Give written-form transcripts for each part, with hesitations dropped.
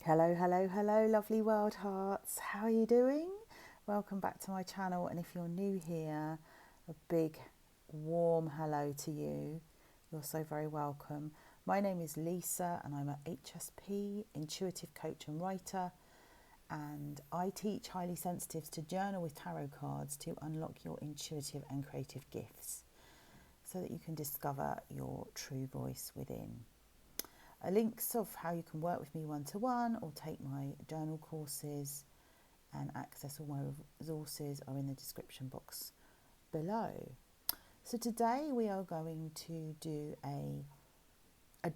Hello, hello, hello, lovely wild hearts. How are you doing? Welcome back to my channel, and if you're new here, a big warm hello to you. You're so very welcome. My name is Lisa and I'm a HSP, intuitive coach and writer, and I teach highly sensitives to journal with tarot cards to unlock your intuitive and creative gifts so that you can discover your true voice within. Links of how you can work with me one-to-one or take my journal courses and access all my resources are in the description box below. So today we are going to do a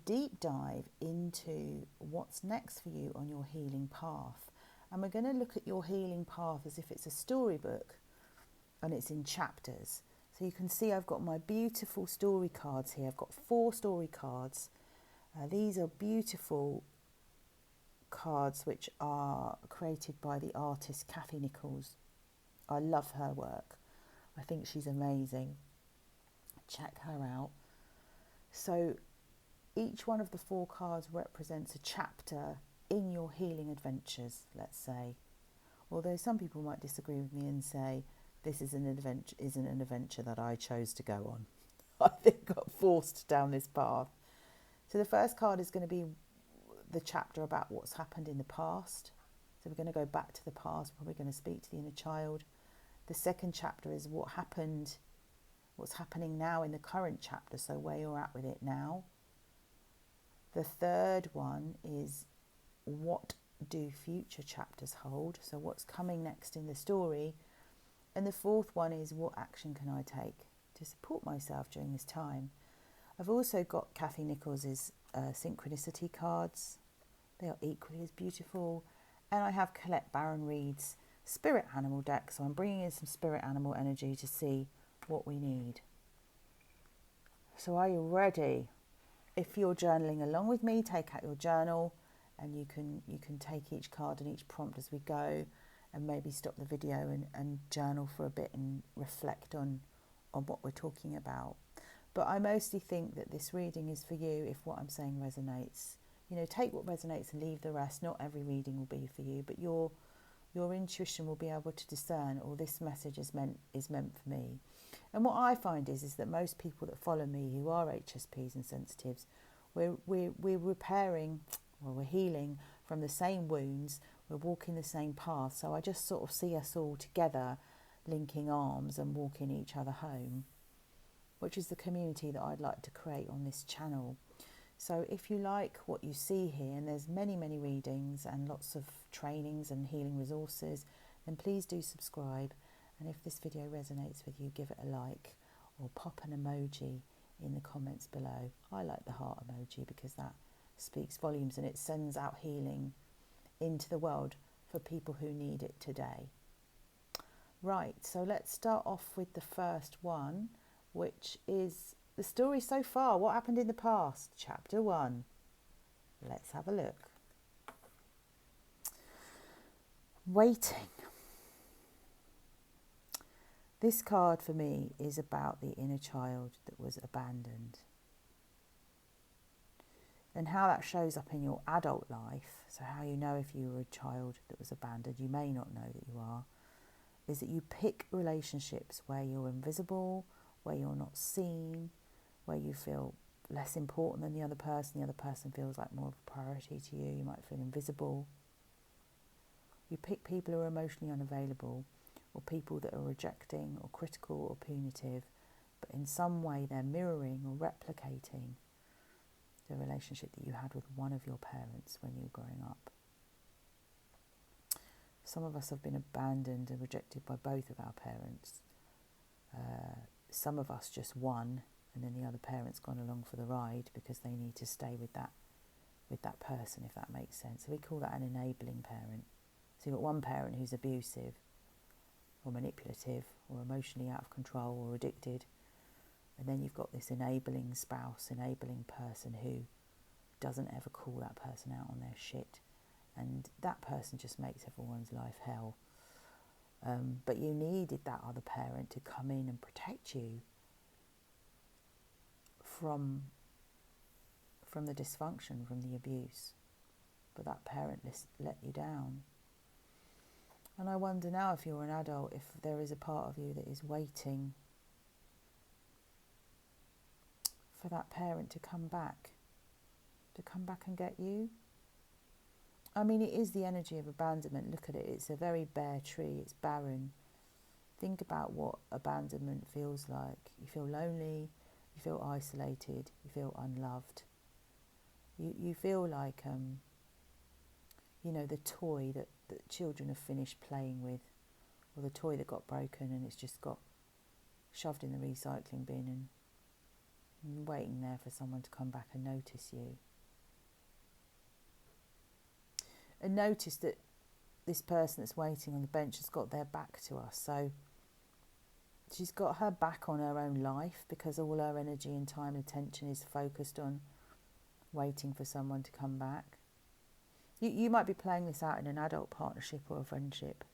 deep dive into what's next for you on your healing path. And we're going to look at your healing path as if it's a storybook and it's in chapters. So you can see I've got my beautiful story cards here. I've got 4 story cards. These are beautiful cards which are created by the artist Kathy Nichols. I love her work. I think she's amazing. Check her out. So each one of the 4 cards represents a chapter in your healing adventures, let's say. Although some people might disagree with me and say this isn't an adventure that I chose to go on. I think I got forced down this path. So the first card is going to be the chapter about what's happened in the past. So we're going to go back to the past, probably going to speak to the inner child. The second chapter is what's happening now in the current chapter, so where you're at with it now. The third one is what do future chapters hold, so what's coming next in the story. And the fourth one is what action can I take to support myself during this time. I've also got Kathy Nichols' synchronicity cards. They are equally as beautiful. And I have Colette Baron Reed's spirit animal deck. So I'm bringing in some spirit animal energy to see what we need. So are you ready? If you're journaling along with me, take out your journal and you can take each card and each prompt as we go, and maybe stop the video and journal for a bit and reflect on what we're talking about. But I mostly think that this reading is for you if what I'm saying resonates. You know, take what resonates and leave the rest. Not every reading will be for you, but your intuition will be able to discern, or this message is meant for me. And what I find is that most people that follow me who are HSPs and sensitives, we're repairing, or we're healing from the same wounds. We're walking the same path. So I just sort of see us all together, linking arms and walking each other home, which is the community that I'd like to create on this channel. So if you like what you see here, and there's many, many readings and lots of trainings and healing resources, then please do subscribe. And if this video resonates with you, give it a like or pop an emoji in the comments below. I like the heart emoji because that speaks volumes and it sends out healing into the world for people who need it today. Right, so let's start off with the first one, which is the story so far. What happened in the past? Chapter 1. Let's have a look. Waiting. This card for me is about the inner child that was abandoned and how that shows up in your adult life. So how you know if you were a child that was abandoned, you may not know that you are, is that you pick relationships where you're invisible, where you're not seen, where you feel less important than the other person feels like more of a priority to you, you might feel invisible. You pick people who are emotionally unavailable, or people that are rejecting or critical or punitive, but in some way they're mirroring or replicating the relationship that you had with one of your parents when you were growing up. Some of us have been abandoned and rejected by both of our parents. Some of us just one, and then the other parent's gone along for the ride because they need to stay with that person, if that makes sense. So we call that an enabling parent. So you've got one parent who's abusive or manipulative or emotionally out of control or addicted, and then you've got this enabling spouse, enabling person who doesn't ever call that person out on their shit, and that person just makes everyone's life hell. But you needed that other parent to come in and protect you from the dysfunction, from the abuse. but that parent let you down. And I wonder now, if you're an adult, if there is a part of you that is waiting for that parent to come back and get you. I mean, it is the energy of abandonment. Look at it. It's a very bare tree. It's barren. Think about what abandonment feels like. You feel lonely. You feel isolated. You feel unloved. You feel like, the toy that children have finished playing with, or the toy that got broken and it's just got shoved in the recycling bin and waiting there for someone to come back and notice you. And notice that this person that's waiting on the bench has got their back to us. So she's got her back on her own life, because all her energy and time and attention is focused on waiting for someone to come back. You might be playing this out in an adult partnership or a friendship.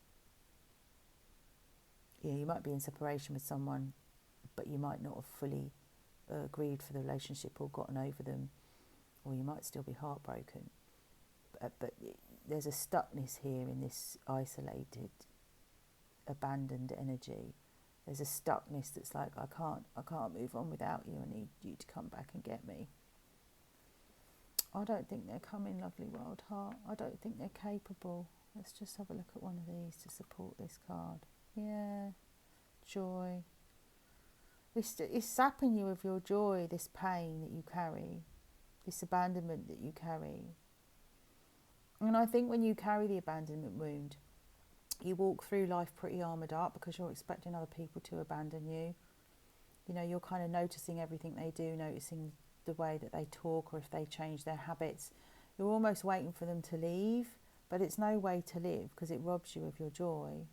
Yeah, you might be in separation with someone, but you might not have fully agreed for the relationship or gotten over them, or you might still be heartbroken. But there's a stuckness here in this isolated, abandoned energy. There's a stuckness that's like, I can't move on without you. I need you to come back and get me. I don't think they're coming, lovely Wildheart. I don't think they're capable. Let's just have a look at one of these to support this card. Yeah, joy. It's sapping you of your joy, this pain that you carry, this abandonment that you carry. And I think when you carry the abandonment wound, you walk through life pretty armoured up, because you're expecting other people to abandon you. You're kind of noticing everything they do, noticing the way that they talk, or if they change their habits. You're almost waiting for them to leave, but it's no way to live, because it robs you of your joy.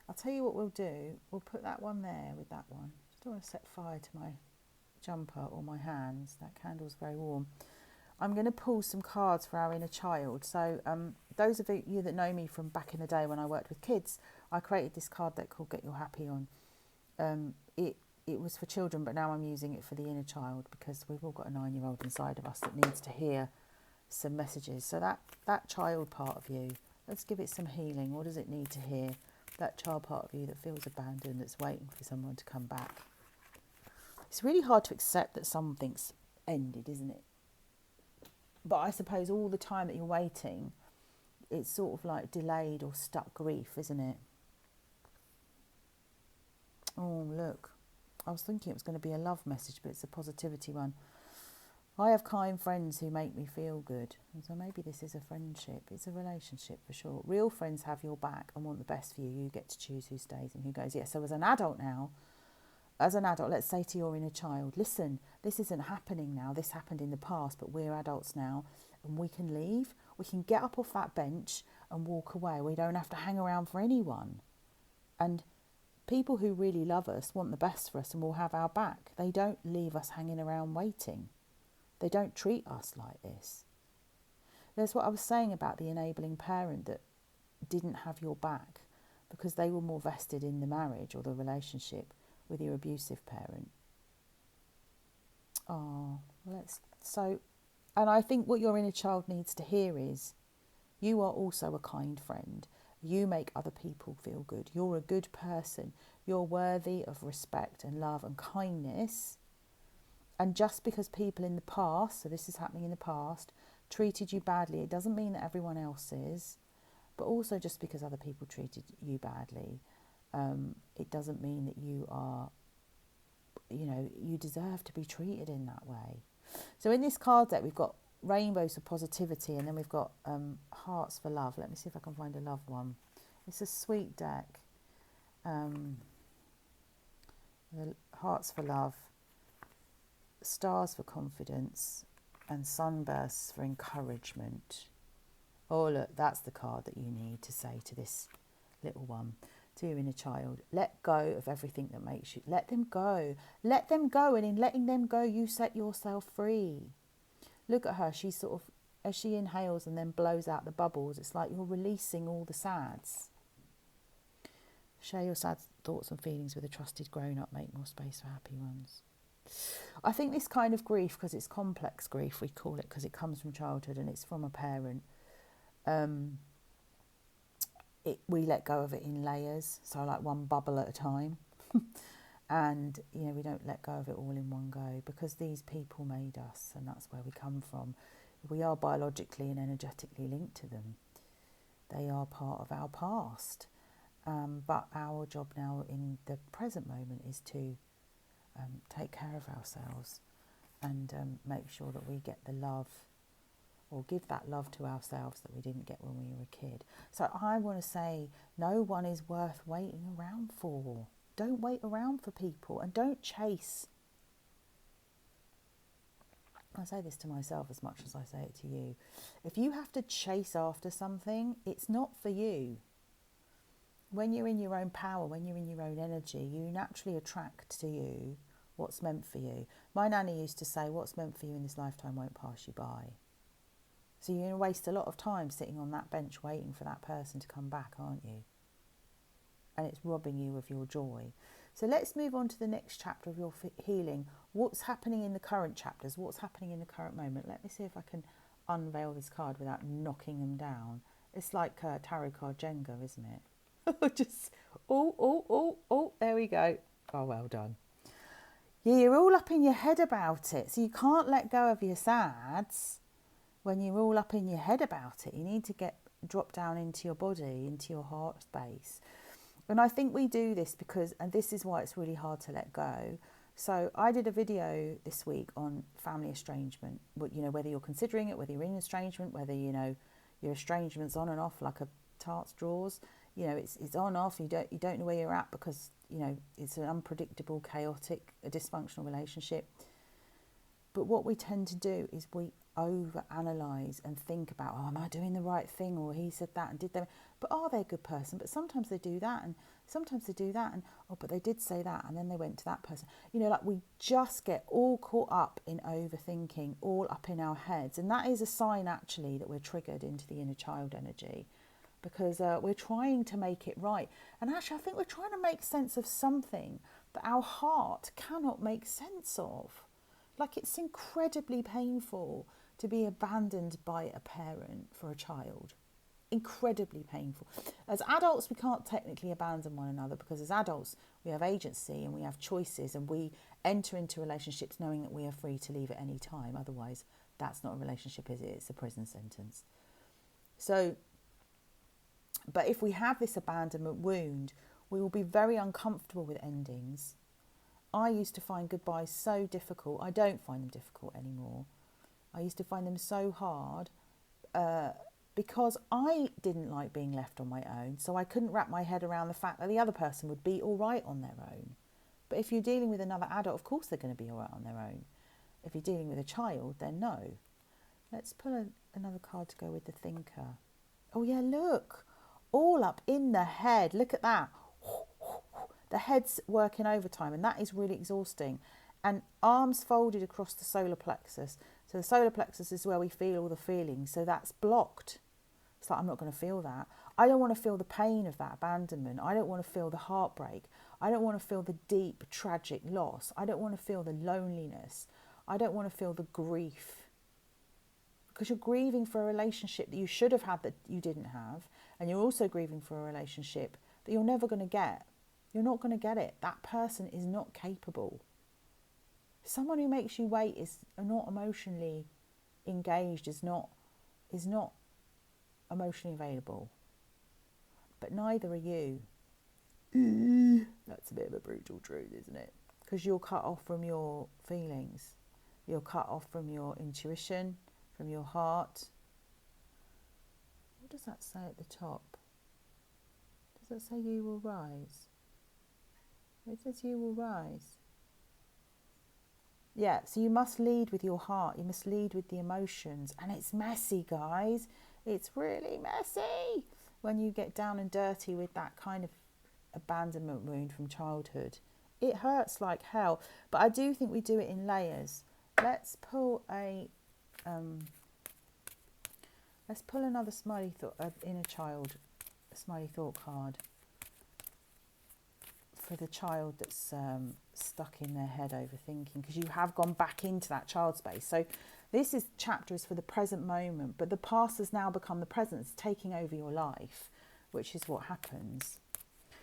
I'll tell you what we'll do. We'll put that one there with that one. Just don't want to set fire to my jumper or my hands. That candle's very warm. I'm going to pull some cards for our inner child. So those of you that know me from back in the day when I worked with kids, I created this card deck called Get Your Happy On. It was for children, but now I'm using it for the inner child, because we've all got a 9-year-old inside of us that needs to hear some messages. So that child part of you, let's give it some healing. What does it need to hear? That child part of you that feels abandoned, that's waiting for someone to come back. It's really hard to accept that something's ended, isn't it? But I suppose all the time that you're waiting, it's sort of like delayed or stuck grief, isn't it? Oh, look. I was thinking it was going to be a love message, but it's a positivity one. I have kind friends who make me feel good. And so maybe this is a friendship. It's a relationship for sure. Real friends have your back and want the best for you. You get to choose who stays and who goes. Yeah, so as an adult now, let's say to your inner child, listen, this isn't happening now. This happened in the past, but we're adults now, and we can leave. We can get up off that bench and walk away. We don't have to hang around for anyone. And people who really love us want the best for us and will have our back. They don't leave us hanging around waiting. They don't treat us like this. There's what I was saying about the enabling parent that didn't have your back because they were more vested in the marriage or the relationship with your abusive parent. And I think what your inner child needs to hear is, you are also a kind friend. You make other people feel good. You're a good person. You're worthy of respect and love and kindness. And just because people in the past, so this is happening in the past, treated you badly, it doesn't mean that everyone else is. But also just because other people treated you badly, it doesn't mean that you are, you deserve to be treated in that way. So in this card deck, we've got rainbows for positivity, and then we've got hearts for love. Let me see if I can find a love one. It's a sweet deck. The hearts for love, stars for confidence, and sunbursts for encouragement. Oh, look, that's the card that you need to say to this little one, to your inner child. Let go of everything that makes you. Let them go. Let them go. And in letting them go, you set yourself free. Look at her. She's sort of, as she inhales and then blows out the bubbles, it's like you're releasing all the sads. Share your sad thoughts and feelings with a trusted grown-up. Make more space for happy ones. I think this kind of grief, because it's complex grief, we call it, because it comes from childhood and it's from a parent, we let go of it in layers, so like one bubble at a time. And, you know, we don't let go of it all in one go, because these people made us and that's where we come from. We are biologically and energetically linked to them. They are part of our past. But our job now in the present moment is to take care of ourselves and make sure that we get the love, or give that love to ourselves that we didn't get when we were a kid. So I want to say, no one is worth waiting around for. Don't wait around for people, and don't chase. I say this to myself as much as I say it to you. If you have to chase after something, it's not for you. When you're in your own power, when you're in your own energy, you naturally attract to you what's meant for you. My nanny used to say, what's meant for you in this lifetime won't pass you by. So you're going to waste a lot of time sitting on that bench waiting for that person to come back, aren't you? And it's robbing you of your joy. So let's move on to the next chapter of your healing. What's happening in the current chapters? What's happening in the current moment? Let me see if I can unveil this card without knocking them down. It's like tarot card Jenga, isn't it? Just, there we go. Oh, well done. Yeah, you're all up in your head about it. So you can't let go of your sads when you're all up in your head about it. You need to drop down into your body, into your heart space. And I think we do this because, and this is why it's really hard to let go. So I did a video this week on family estrangement. You know, whether you're considering it, whether you're in estrangement, whether, you know, your estrangement's on and off like a tart's drawers. You know, it's on off. You don't know where you're at because, you know, it's an unpredictable, chaotic, a dysfunctional relationship. But what we tend to do is we over-analyse and think about, oh, am I doing the right thing? Or he said that and did that. But are they a good person? But sometimes they do that and sometimes they do that. And, oh, but they did say that and then they went to that person. You know, like we just get all caught up in overthinking, all up in our heads. And that is a sign, actually, that we're triggered into the inner child energy. Because we're trying to make it right. And actually, I think we're trying to make sense of something that our heart cannot make sense of. Like, it's incredibly painful to be abandoned by a parent for a child. Incredibly painful. As adults, we can't technically abandon one another because as adults, we have agency and we have choices and we enter into relationships knowing that we are free to leave at any time. Otherwise, that's not a relationship, is it? It's a prison sentence. So, but if we have this abandonment wound, we will be very uncomfortable with endings. I used to find goodbyes so difficult. I don't find them difficult anymore. I used to find them so hard because I didn't like being left on my own. So I couldn't wrap my head around the fact that the other person would be all right on their own. But if you're dealing with another adult, of course they're going to be all right on their own. If you're dealing with a child, then no. Let's pull another card to go with the thinker. Oh yeah, look. All up in the head. Look at that. The head's working overtime and that is really exhausting. And arms folded across the solar plexus. So the solar plexus is where we feel all the feelings. So that's blocked. It's like, I'm not going to feel that. I don't want to feel the pain of that abandonment. I don't want to feel the heartbreak. I don't want to feel the deep, tragic loss. I don't want to feel the loneliness. I don't want to feel the grief. Because you're grieving for a relationship that you should have had that you didn't have. And you're also grieving for a relationship that you're never going to get. You're not going to get it. That person is not capable. Someone who makes you wait is not emotionally engaged, is not emotionally available. But neither are you. That's a bit of a brutal truth, isn't it? Because you're cut off from your feelings. You're cut off from your intuition, from your heart. What does that say at the top? Does that say you will rise? It says you will rise. Yeah, so you must lead with your heart. You must lead with the emotions. And it's messy, guys. It's really messy when you get down and dirty with that kind of abandonment wound from childhood. It hurts like hell. But I do think we do it in layers. Let's pull another inner child, smiley thought card for the child that's stuck in their head overthinking, because you have gone back into that child space. So this chapter is for the present moment, but the past has now become the present. It's taking over your life, which is what happens.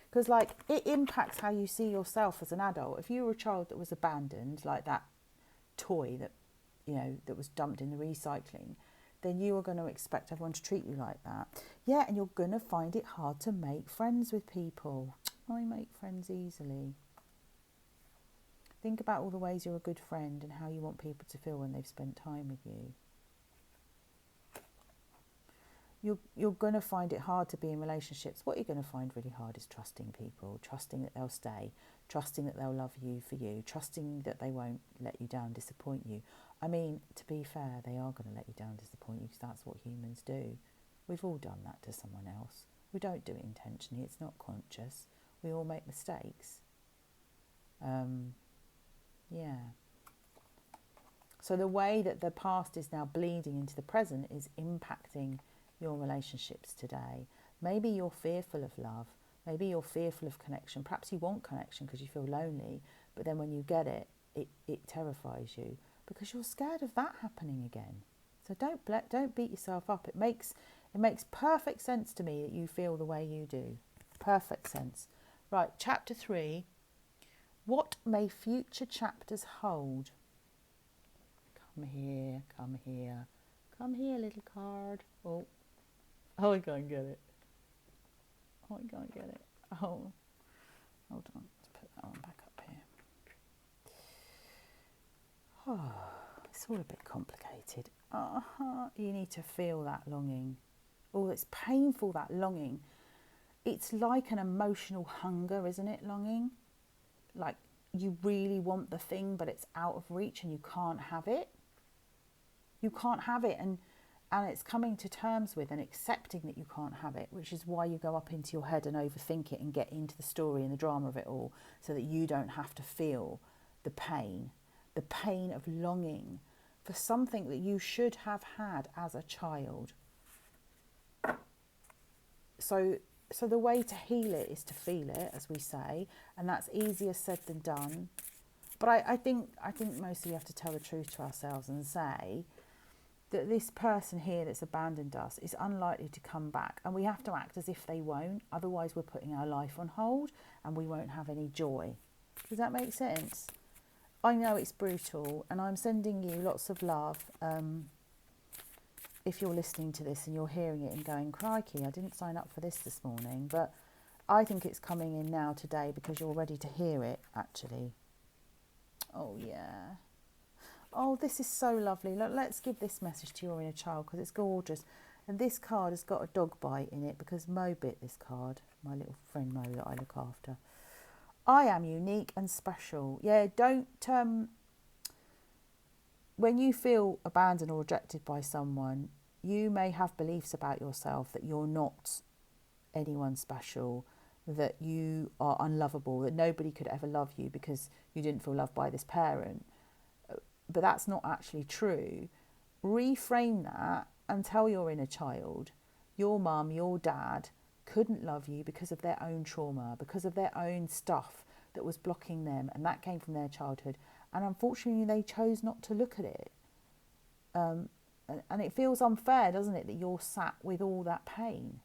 Because like it impacts how you see yourself as an adult. If you were a child that was abandoned, like that toy that, you know, that was dumped in the recycling, then you are going to expect everyone to treat you like that. Yeah, and you're going to find it hard to make friends with people. I make friends easily. Think about all the ways you're a good friend and how you want people to feel when they've spent time with you. You're going to find it hard to be in relationships. What you're going to find really hard is trusting people, trusting that they'll stay, trusting that they'll love you for you, trusting that they won't let you down, disappoint you. I mean, to be fair, they are going to let you down, disappoint you, because that's what humans do. We've all done that to someone else. We don't do it intentionally. It's not conscious. We all make mistakes. Yeah. So the way that the past is now bleeding into the present is impacting your relationships today. Maybe you're fearful of love. Maybe you're fearful of connection. Perhaps you want connection because you feel lonely, but then when you get it, it terrifies you because you're scared of that happening again. So don't beat yourself up. It makes perfect sense to me that you feel the way you do. Perfect sense. Right, chapter 3. What may future chapters hold? Come here, come here. Come here, little card. Oh, I can't get it. Oh, I can't get it. Oh, hold on. Let's put that one back up here. Oh, it's all a bit complicated. You need to feel that longing. Oh, it's painful, that longing. It's like an emotional hunger, isn't it, longing? Like you really want the thing, but it's out of reach and you can't have it. You can't have it, and it's coming to terms with and accepting that you can't have it, which is why you go up into your head and overthink it and get into the story and the drama of it all, so that you don't have to feel the pain of longing for something that you should have had as a child. So the way to heal it is to feel it, as we say, and that's easier said than done. But I think mostly we have to tell the truth to ourselves and say that this person here that's abandoned us is unlikely to come back, and we have to act as if they won't. Otherwise we're putting our life on hold and we won't have any joy. Does that make sense? I know it's brutal, and I'm sending you lots of love. If you're listening to this and you're hearing it and going, crikey, I didn't sign up for this morning, but I think it's coming in now today because you're ready to hear it, actually. Oh, yeah. Oh, this is so lovely. Look, let's give this message to your inner child because it's gorgeous. And this card has got a dog bite in it because Mo bit this card, my little friend Mo that I look after. I am unique and special. Yeah, don't... when you feel abandoned or rejected by someone, you may have beliefs about yourself that you're not anyone special, that you are unlovable, that nobody could ever love you because you didn't feel loved by this parent. But that's not actually true. Reframe that and tell your inner child, your mum, your dad couldn't love you because of their own trauma, because of their own stuff that was blocking them, and that came from their childhood. And unfortunately, they chose not to look at it. And it feels unfair, doesn't it, that you're sat with all that pain.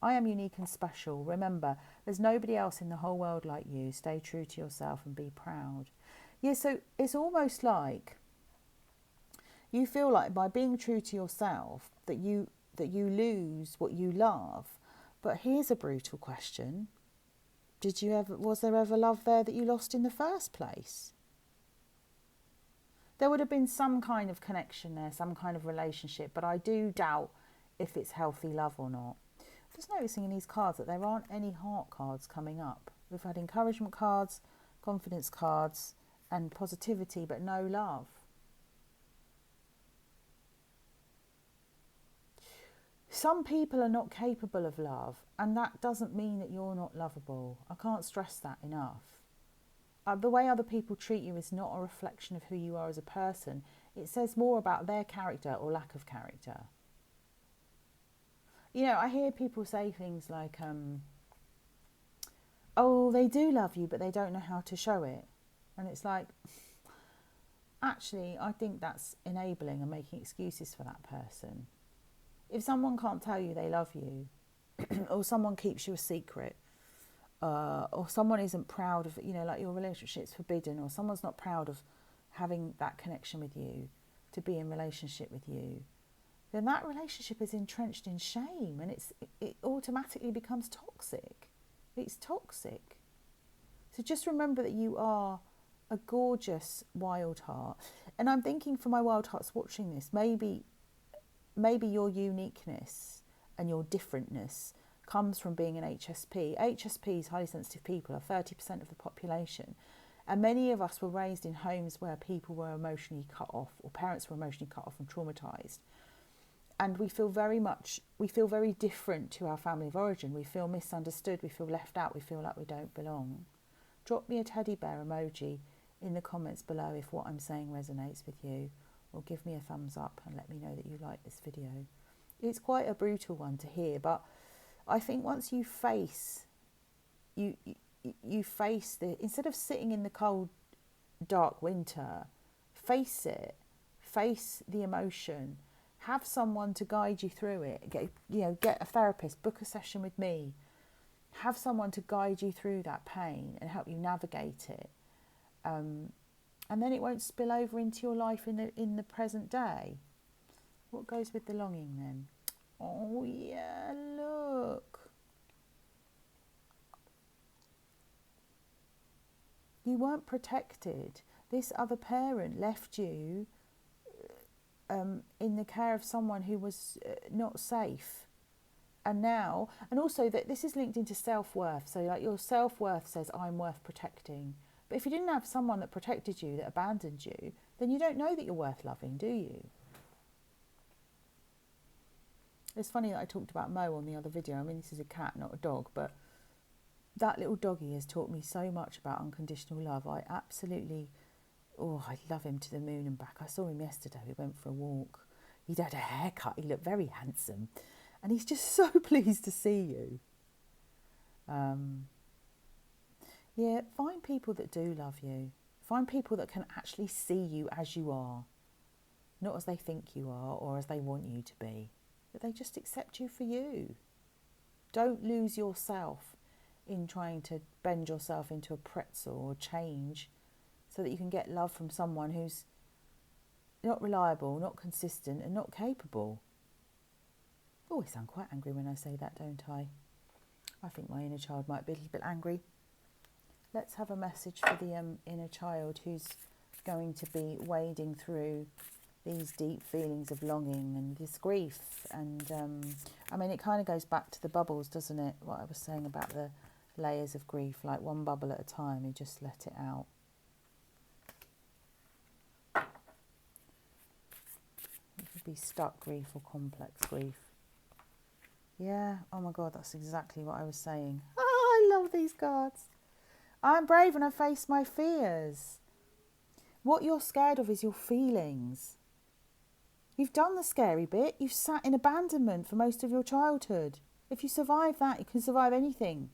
I am unique and special. Remember, there's nobody else in the whole world like you. Stay true to yourself and be proud. Yeah, so it's almost like you feel like by being true to yourself that you lose what you love. But here's a brutal question. Was there ever love there that you lost in the first place? There would have been some kind of connection there, some kind of relationship, but I do doubt if it's healthy love or not. I'm just noticing in these cards that there aren't any heart cards coming up. We've had encouragement cards, confidence cards, and positivity, but no love. Some people are not capable of love, and that doesn't mean that you're not lovable. I can't stress that enough. The way other people treat you is not a reflection of who you are as a person. It says more about their character or lack of character. You know, I hear people say things like, oh, they do love you, but they don't know how to show it. And it's like, actually, I think that's enabling and making excuses for that person. If someone can't tell you they love you, or someone keeps you a secret, or someone isn't proud of, like your relationship's forbidden, or someone's not proud of having that connection with you, to be in relationship with you, then that relationship is entrenched in shame, and it automatically becomes toxic. It's toxic. So just remember that you are a gorgeous wild heart. And I'm thinking, for my wild hearts watching this, maybe your uniqueness and your differentness comes from being an HSP. HSPs, highly sensitive people, are 30% of the population. And many of us were raised in homes where people were emotionally cut off, or parents were emotionally cut off and traumatised. And we feel very different to our family of origin. We feel misunderstood, we feel left out, we feel like we don't belong. Drop me a teddy bear emoji in the comments below if what I'm saying resonates with you, or give me a thumbs up and let me know that you like this video. It's quite a brutal one to hear, but I think once you face instead of sitting in the cold, dark winter, face it, face the emotion, have someone to guide you through it. Get a therapist, book a session with me, have someone to guide you through that pain and help you navigate it. And then it won't spill over into your life in the present day. What goes with the longing then? Oh yeah, look. You weren't protected. This other parent left you in the care of someone who was not safe. And also that this is linked into self-worth. So like your self-worth says, I'm worth protecting. But if you didn't have someone that protected you, that abandoned you, then you don't know that you're worth loving, do you? It's funny that I talked about Mo on the other video. I mean, this is a cat, not a dog, but that little doggy has taught me so much about unconditional love. I love him to the moon and back. I saw him yesterday. We went for a walk. He'd had a haircut. He looked very handsome. And he's just so pleased to see you. Find people that do love you. Find people that can actually see you as you are. Not as they think you are or as they want you to be. But they just accept you for you. Don't lose yourself in trying to bend yourself into a pretzel or change so that you can get love from someone who's not reliable, not consistent and not capable. I always sound quite angry when I say that, don't I? I think my inner child might be a little bit angry. Let's have a message for the inner child who's going to be wading through these deep feelings of longing and this grief. And it kind of goes back to the bubbles, doesn't it? What I was saying about the layers of grief, like one bubble at a time, you just let it out. It could be stuck grief or complex grief. Yeah, oh my God, that's exactly what I was saying. Oh, I love these cards. I'm brave and I face my fears. What you're scared of is your feelings. You've done the scary bit. You've sat in abandonment for most of your childhood. If you survive that, you can survive anything.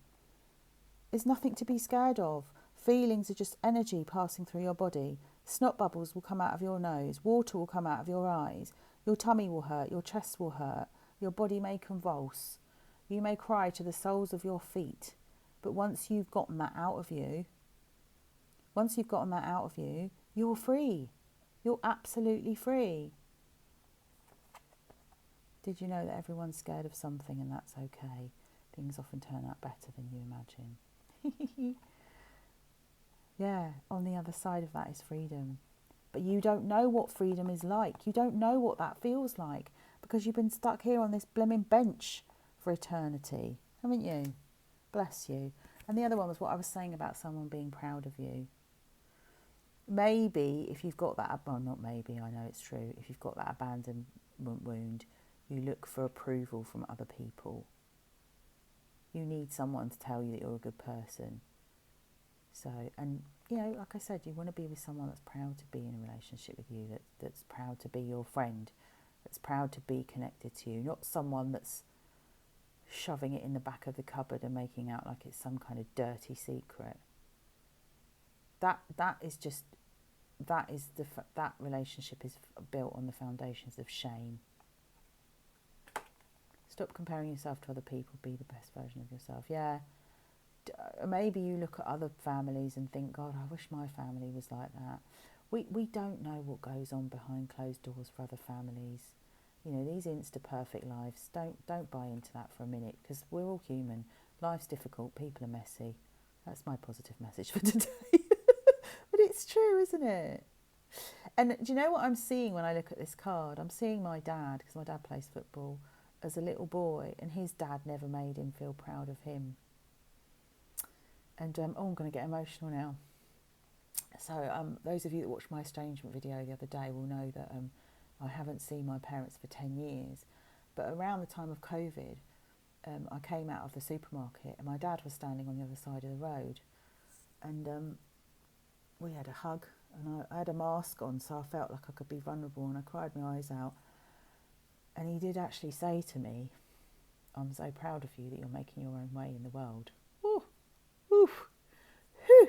There's nothing to be scared of. Feelings are just energy passing through your body. Snot bubbles will come out of your nose. Water will come out of your eyes. Your tummy will hurt. Your chest will hurt. Your body may convulse. You may cry to the soles of your feet. But once you've gotten that out of you, you're free. You're absolutely free. Did you know that everyone's scared of something and that's okay? Things often turn out better than you imagine. Yeah, on the other side of that is freedom. But you don't know what freedom is like. You don't know what that feels like because you've been stuck here on this blimmin' bench for eternity, haven't you? Bless you. And the other one was what I was saying about someone being proud of you. Maybe if you've got that, well, not maybe, I know it's true. If you've got that abandonment wound, you look for approval from other people. You need someone to tell you that you're a good person. So, and like I said, you want to be with someone that's proud to be in a relationship with you, that's proud to be your friend, that's proud to be connected to you, not someone that's shoving it in the back of the cupboard and making out like it's some kind of dirty secret. That relationship is built on the foundations of shame. Stop comparing yourself to other people. Be the best version of yourself. Yeah. Maybe you look at other families and think, God, I wish my family was like that. We don't know what goes on behind closed doors for other families. You know, these Insta-perfect lives, don't buy into that for a minute, because we're all human. Life's difficult. People are messy. That's my positive message for today. But it's true, isn't it? And do you know what I'm seeing when I look at this card? I'm seeing my dad, because my dad plays football, as a little boy, and his dad never made him feel proud of him. And I'm going to get emotional now. So those of you that watched my estrangement video the other day will know that I haven't seen my parents for 10 years. But around the time of COVID, I came out of the supermarket and my dad was standing on the other side of the road. And we had a hug, and I had a mask on, so I felt like I could be vulnerable, and I cried my eyes out. And he did actually say to me, I'm so proud of you that you're making your own way in the world. Ooh, ooh, whew.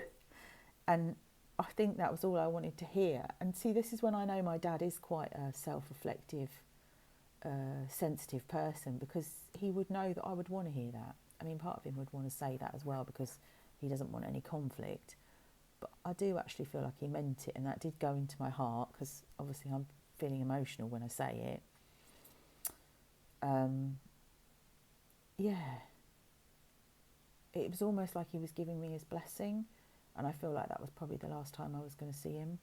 And I think that was all I wanted to hear. And see, this is when I know my dad is quite a self-reflective, sensitive person, because he would know that I would want to hear that. I mean, part of him would want to say that as well, because he doesn't want any conflict. But I do actually feel like he meant it, and that did go into my heart, because obviously I'm feeling emotional when I say it. Yeah. It was almost like he was giving me his blessing, and I feel like that was probably the last time I was going to see him.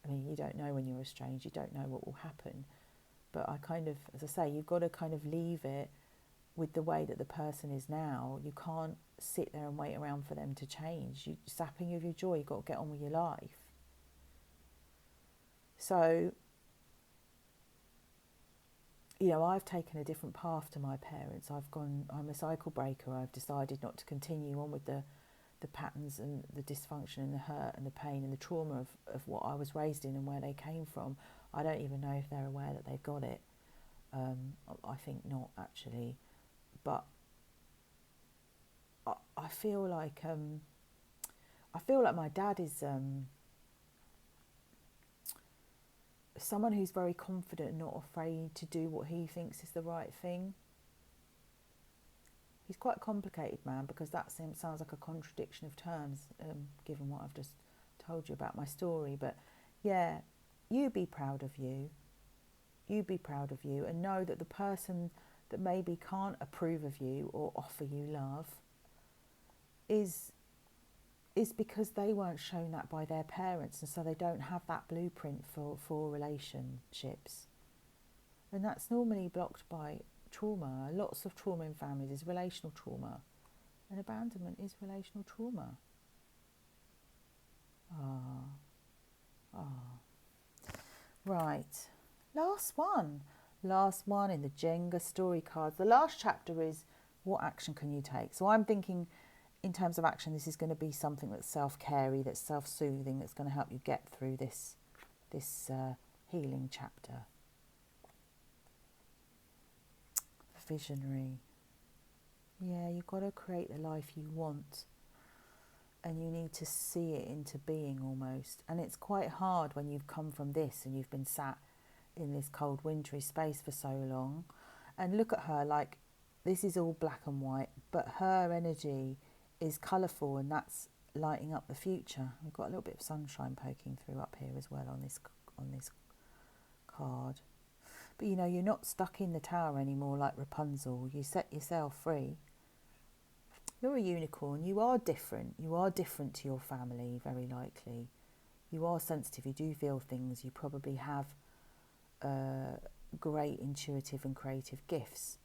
I mean, you don't know when you're estranged, you don't know what will happen. But I kind of, as I say, you've got to kind of leave it with the way that the person is now. You can't sit there and wait around for them to change. You're sapping you of your joy. You've got to get on with your life. So, you know, I've taken a different path to my parents. I'm a cycle breaker. I've decided not to continue on with the patterns and the dysfunction and the hurt and the pain and the trauma of what I was raised in and where they came from. I don't even know if they're aware that they've got it. I think not, actually. But I feel like my dad is someone who's very confident and not afraid to do what he thinks is the right thing. He's quite a complicated man, because that sounds like a contradiction of terms, given what I've just told you about my story. But yeah, you be proud of you. You be proud of you, and know that the person that maybe can't approve of you or offer you love is because they weren't shown that by their parents, and so they don't have that blueprint for relationships. And that's normally blocked by trauma. Lots of trauma in families is relational trauma, and abandonment is relational trauma. Right, last one in the Jenga story cards. The last chapter is, what action can you take? So I'm thinking, in terms of action, this is going to be something that's self-carey, that's self-soothing, that's going to help you get through this healing chapter. Visionary. Yeah, you've got to create the life you want, and you need to see it into being almost. And it's quite hard when you've come from this and you've been sat in this cold wintry space for so long. And look at her, like, this is all black and white, but her energy is colourful, and that's lighting up the future. We've got a little bit of sunshine poking through up here as well on this card. But you know, you're not stuck in the tower anymore like Rapunzel. You set yourself free. You're a unicorn. You are different. You are different to your family, very likely. You are sensitive. You do feel things. You probably have great intuitive and creative gifts.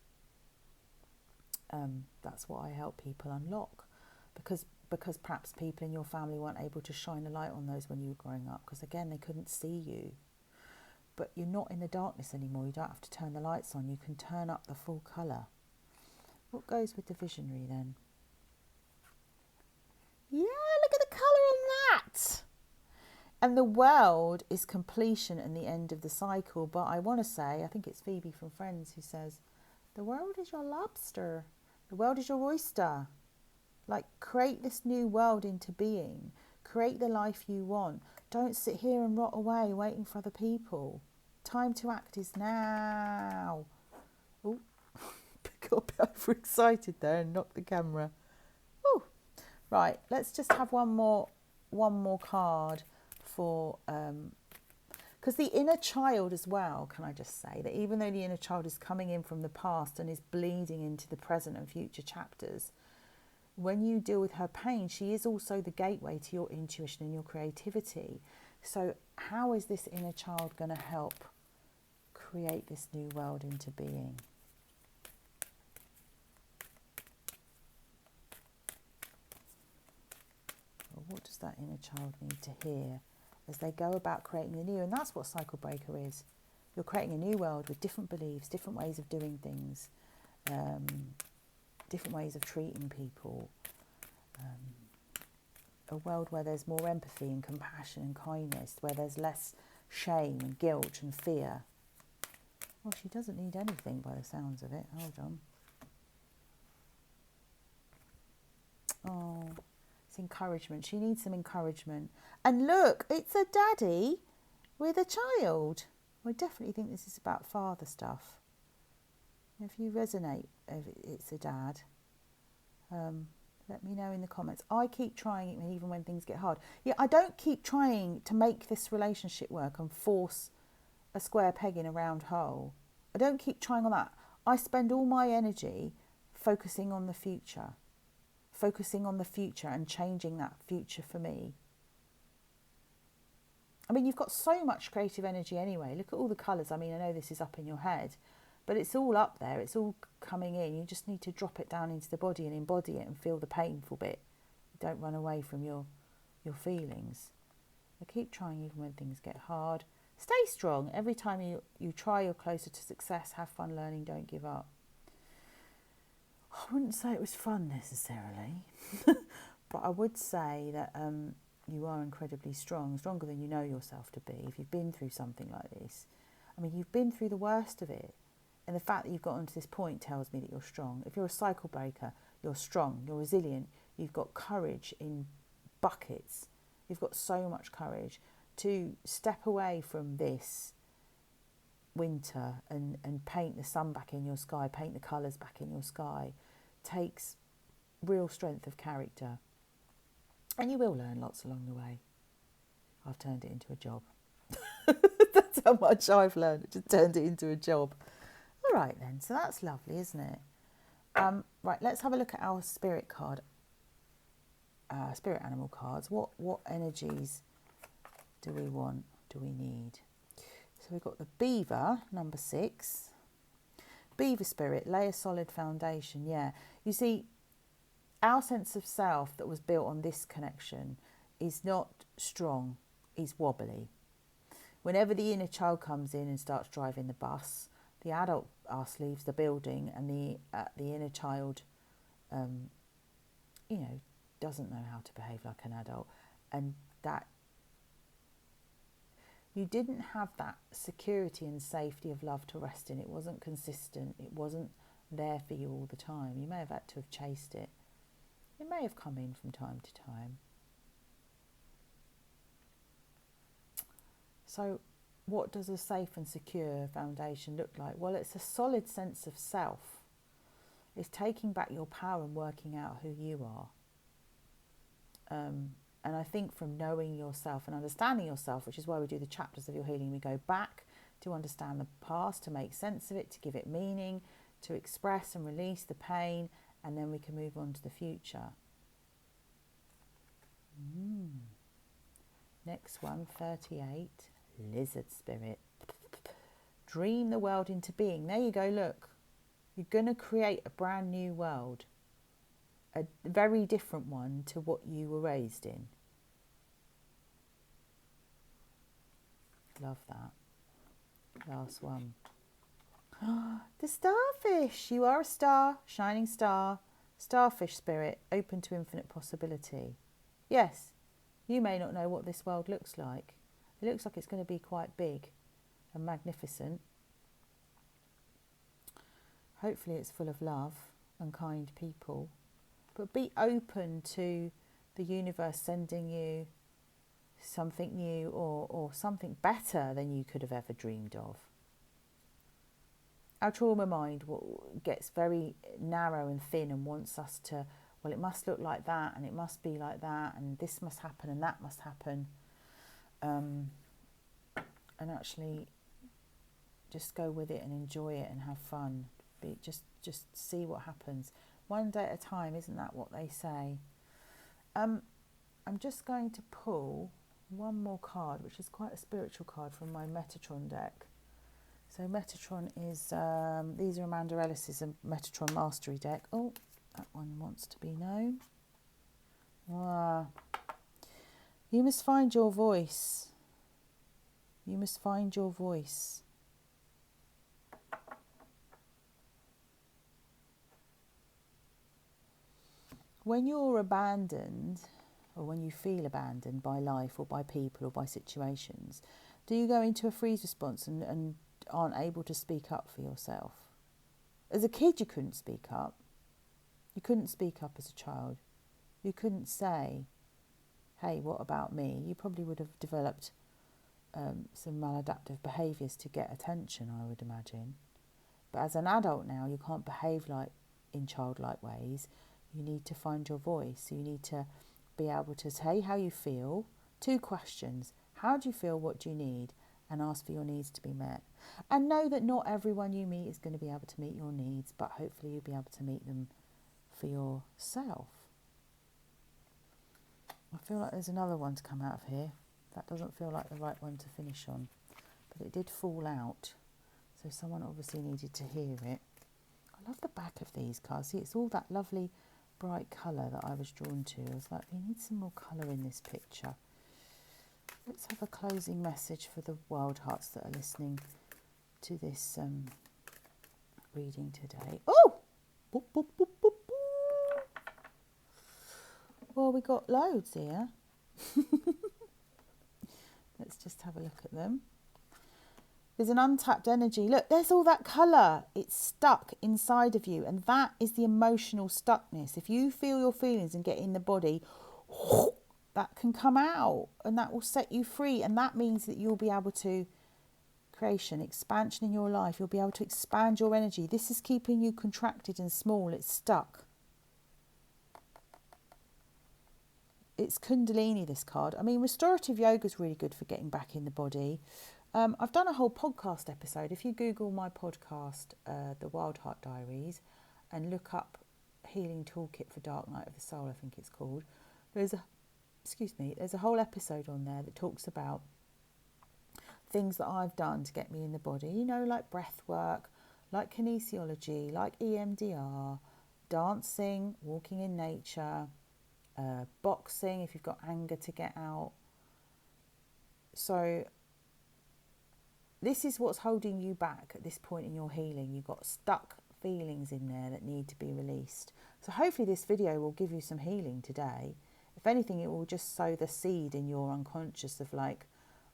That's what I help people unlock, because perhaps people in your family weren't able to shine a light on those when you were growing up, because again, they couldn't see you. But you're not in the darkness anymore. You don't have to turn the lights on. You can turn up the full colour. What goes with the visionary then? Yeah, look at the colour on that. And the world is completion and the end of the cycle. But I want to say, I think it's Phoebe from Friends who says, The world is your lobster. The world is your oyster. Like, create this new world into being. Create the life you want. Don't sit here and rot away waiting for other people. Time to act is now. Oh, got a bit overexcited there and knocked the camera. Oh, right. Let's just have one more card for because the inner child as well. Can I just say that even though the inner child is coming in from the past and is bleeding into the present and future chapters, when you deal with her pain, she is also the gateway to your intuition and your creativity. So how is this inner child going to help create this new world into being? Well, what does that inner child need to hear as they go about creating the new? And that's what Cycle Breaker is. You're creating a new world with different beliefs, different ways of doing things, different ways of treating people. A world where there's more empathy and compassion and kindness, where there's less shame and guilt and fear. Well, she doesn't need anything by the sounds of it. Hold on. Oh, it's encouragement. She needs some encouragement. And look, it's a daddy with a child. I definitely think this is about father stuff. If you resonate, if it's a dad, let me know in the comments. I keep trying it even when things get hard. Yeah, I don't keep trying to make this relationship work and force a square peg in a round hole. I don't keep trying on that. I spend all my energy focusing on the future. Focusing on the future and changing that future for me. I mean, you've got so much creative energy anyway. Look at all the colours. I mean, I know this is up in your head, but it's all up there. It's all coming in. You just need to drop it down into the body and embody it and feel the painful bit. Don't run away from your feelings. But keep trying even when things get hard. Stay strong. Every time you try, you're closer to success. Have fun learning. Don't give up. I wouldn't say it was fun necessarily, but I would say that you are incredibly strong, stronger than you know yourself to be. If you've been through something like this, I mean, you've been through the worst of it. And the fact that you've gotten to this point tells me that you're strong. If you're a cycle breaker, you're strong, you're resilient, you've got courage in buckets. You've got so much courage to step away from this winter and paint the sun back in your sky, paint the colours back in your sky, takes real strength of character. And you will learn lots along the way. I've turned it into a job. That's how much I've learned. I just turned it into a job. All right then, so that's lovely, isn't it? Right, let's have a look at our spirit card, spirit animal cards. What energies do we want, do we need? So we've got the beaver, number 6. Beaver spirit, lay a solid foundation, yeah. You see, our sense of self that was built on this connection is not strong, is wobbly. Whenever the inner child comes in and starts driving the bus, the adult ass leaves the building and the inner child, doesn't know how to behave like an adult. And that you didn't have that security and safety of love to rest in. It wasn't consistent. It wasn't there for you all the time. You may have had to have chased it. It may have come in from time to time. So what does a safe and secure foundation look like? Well, it's a solid sense of self. It's taking back your power and working out who you are. And I think from knowing yourself and understanding yourself, which is why we do the chapters of your healing, we go back to understand the past, to make sense of it, to give it meaning, to express and release the pain, and then we can move on to the future. Next one, 38, lizard spirit. Dream the world into being. There you go, look. You're going to create a brand new world. A very different one to what you were raised in. Love that. Last one. The starfish. You are a star, shining star, starfish spirit, open to infinite possibility. Yes, you may not know what this world looks like. It looks like it's going to be quite big and magnificent. Hopefully it's full of love and kind people. But be open to the universe sending you something new or something better than you could have ever dreamed of. Our trauma mind gets very narrow and thin and wants us to, well, it must look like that and it must be like that and this must happen and that must happen. And actually just go with it and enjoy it and have fun. Just see what happens. One day at a time, isn't that what they say? I'm just going to pull one more card, which is quite a spiritual card from my Metatron deck. So Metatron is, these are Amanda Ellis's Metatron Mastery deck. Oh, that one wants to be known. Wow. You must find your voice. You must find your voice. When you're abandoned, or when you feel abandoned by life or by people or by situations, do you go into a freeze response and aren't able to speak up for yourself? As a kid, you couldn't speak up. You couldn't speak up as a child. You couldn't say, hey, what about me? You probably would have developed some maladaptive behaviours to get attention, I would imagine. But as an adult now, you can't behave like in childlike ways. You need to find your voice. You need to be able to say how you feel. 2 questions. How do you feel? What do you need? And ask for your needs to be met. And know that not everyone you meet is going to be able to meet your needs, but hopefully you'll be able to meet them for yourself. I feel like there's another one to come out of here. That doesn't feel like the right one to finish on. But it did fall out. So someone obviously needed to hear it. I love the back of these cards. See, it's all that lovely bright colour that I was drawn to. I was like, we need some more colour in this picture. Let's have a closing message for the wild hearts that are listening to this reading today. Oh! Boop, boop, boop, boop, boop. Well, we got loads here. Let's just have a look at them. There's an untapped energy. Look, there's all that colour. It's stuck inside of you. And that is the emotional stuckness. If you feel your feelings and get in the body, that can come out and that will set you free. And that means that you'll be able to expansion in your life. You'll be able to expand your energy. This is keeping you contracted and small. It's stuck. It's Kundalini, this card. I mean, restorative yoga is really good for getting back in the body. I've done a whole podcast episode. If you Google my podcast, the Wildheart Diaries, and look up Healing Toolkit for Dark Night of the Soul, I think it's called. There's a whole episode on there that talks about things that I've done to get me in the body. You know, like breath work, like kinesiology, like EMDR, dancing, walking in nature, boxing if you've got anger to get out. So this is what's holding you back at this point in your healing. You've got stuck feelings in there that need to be released. So hopefully this video will give you some healing today. If anything, it will just sow the seed in your unconscious of like,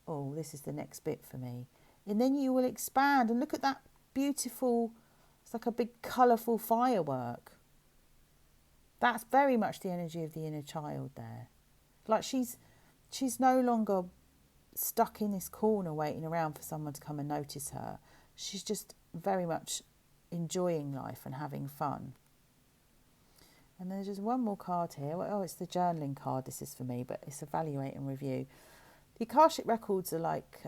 oh, this is the next bit for me. And then you will expand and look at that beautiful, it's like a big colourful firework. That's very much the energy of the inner child there. Like she's no longer stuck in this corner waiting around for someone to come and notice her. She's just very much enjoying life and having fun. And there's just one more card here. Oh, it's the journaling card. This is for me, but it's evaluate and review. The Akashic records are like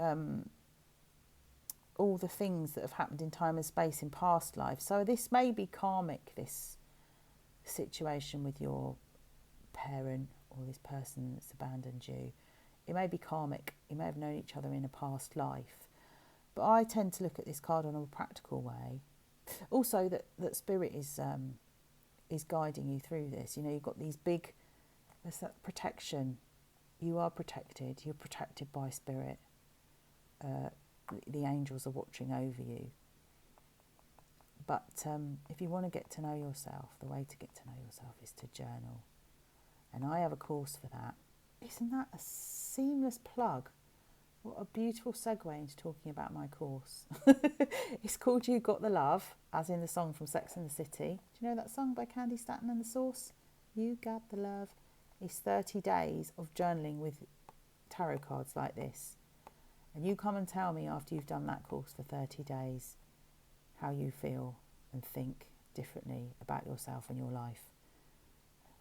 all the things that have happened in time and space in past life. So this may be karmic, this situation with your parent or this person that's abandoned you. It may be karmic. You may have known each other in a past life. But I tend to look at this card on a practical way. Also, that spirit is guiding you through this. You know, you've got these big, there's that protection. You are protected. You're protected by spirit. The angels are watching over you. But if you want to get to know yourself, the way to get to know yourself is to journal. And I have a course for that. Isn't that a seamless plug? What a beautiful segue into talking about my course. It's called You Got the Love, as in the song from Sex and the City. Do you know that song by Candy Staton and the Sauce? You Got the Love. It's 30 days of journaling with tarot cards like this. And you come and tell me after you've done that course for 30 days how you feel and think differently about yourself and your life.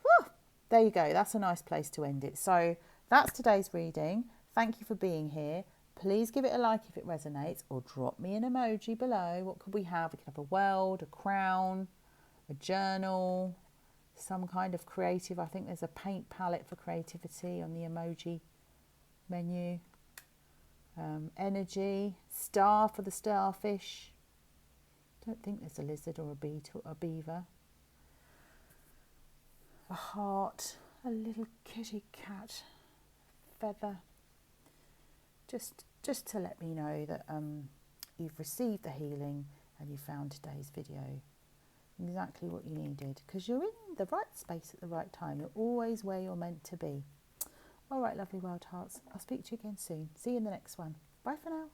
Whew, there you go. That's a nice place to end it. So that's today's reading. Thank you for being here. Please give it a like if it resonates, or drop me an emoji below. What could we have? We could have a world, a crown, a journal, some kind of creative. I think there's a paint palette for creativity on the emoji menu. Energy, star for the starfish. Don't think there's a lizard or a beetle, a beaver. A heart, a little kitty cat, feather. Just to let me know that you've received the healing and you found today's video exactly what you needed, because you're in the right space at the right time. You're always where you're meant to be. All right, lovely wild hearts. I'll speak to you again soon. See you in the next one. Bye for now.